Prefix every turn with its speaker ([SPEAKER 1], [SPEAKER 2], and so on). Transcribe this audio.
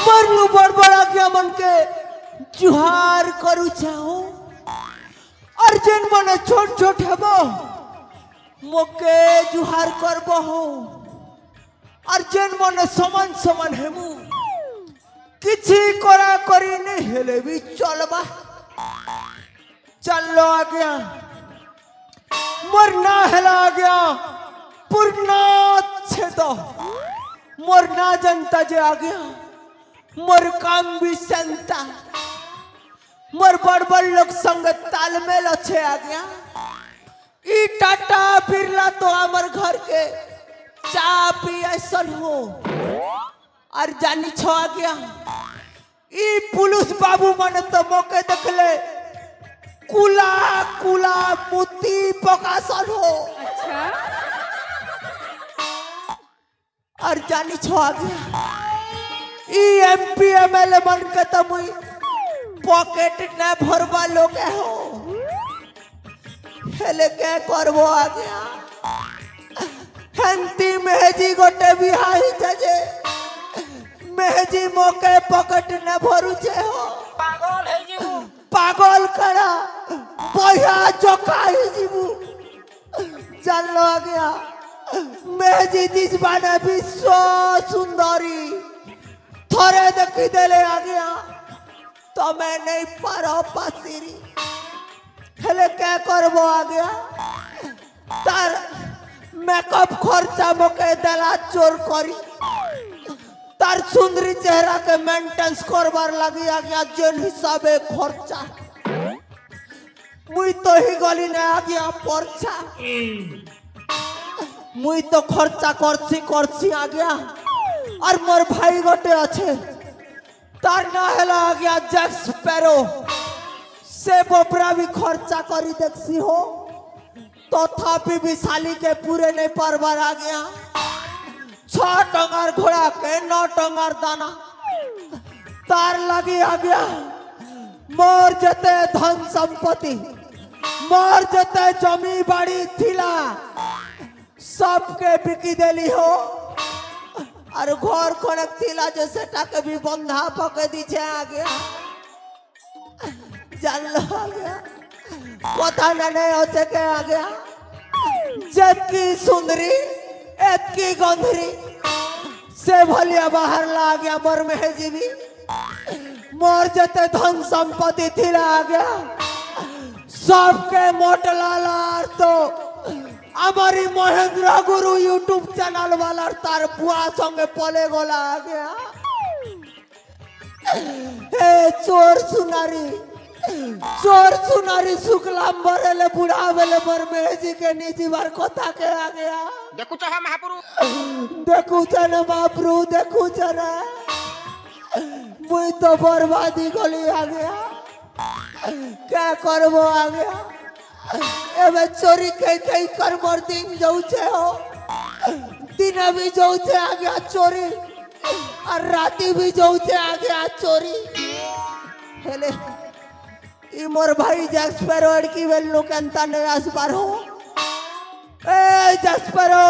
[SPEAKER 1] मरलू बड़ बड़ा क्या मन के जुहार करू चाहो अर्जन मन छोट छोट हेबो मोके जुहार करबो हो अर्जन मन समान समान हेमु किछि करा करी नहीं हेले भी चलबा चलो आ गया मरना हेला आ गया पूर्णा छेद मरना जनता जे आ गया मोर काम भी संता मोर बड़ बड़ लोग संग तालमेल अच्छे आ गया ई टाटा बिरला तो हमार घर के चा पी ऐसन हो और जानी छो आ गया ई पुलिस बाबू मन तो मौके देखले कुला कुला मुती पकासन हो और जानी छो आ गया एमपी एमएलए मन के तो मुई पॉकेट न भरवा लोग हो हेले के करबो आ गया हंती मेहजी गोटे बिहाई जे मेहजी मोके पॉकेट न भरू छे हो
[SPEAKER 2] पागल है जीवू
[SPEAKER 1] पागल करा बया चौकाई जीवू चलो आ गया मेहजी दिसबाना विश्व सुंदरी थोड़े देखी देले आ गया तो मैं नहीं पारो पासिरी हेले क्या करबो आ गया तार मेकअप खर्चा मोके दला चोर करी तार सुंदरी चेहरा के मेंटेनेंस करबार लगी आ गया जेन हिसाबे खर्चा मुई तो ही गली ने आ गया परछा मुई तो खर्चा करसी आ गया और मोर भाई गोटे अच्छे तार ना हेला आ गया जैक स्पैरो से बोपरा भी खर्चा करी देखसी हो तो थापी भी साली के पूरे नहीं परबार आ गया 6 टंगार घोड़ा के 9 टंगार दाना तार लगी आ गया मोर जते धन संपत्ति मोर जते जमी बाड़ी थिला सबके बिकी देली हो और घर खड़क थिला जैसे टाके भी बंधा पके दीछे आ गया जान लो आ गया पता नहीं होते के आ गया जबकि सुंदरी एतकी गंधरी से भलिया बाहर ला गया मोर में जीवी मोर जते धन संपत्ति थिला आ गया सबके मोटला लार तो हमारी महेंद्र गुरु यूट्यूब चैनल वाला तार बुआ संगे पले गोला आ गया हे चोर सुनारी शुक्लाम बरेले बुढ़ा वेले मर मेहजी के निजी बार कोता के आ गया
[SPEAKER 2] देखु चाहे महापुरु
[SPEAKER 1] देखु चने महापुरु देखु चने मुई तो बर्बादी गली आ गया क्या करबो आ गया एबे चोरी कई कर मोर दिन जाउछे हो दिन भी जाउछे आ गया चोरी और राती भी जाउछे आ गया चोरी हेले ई मोर भाई जैस्पेरो अड़की वेल्लो केंता ने आसपार हो ए जैस्पेरो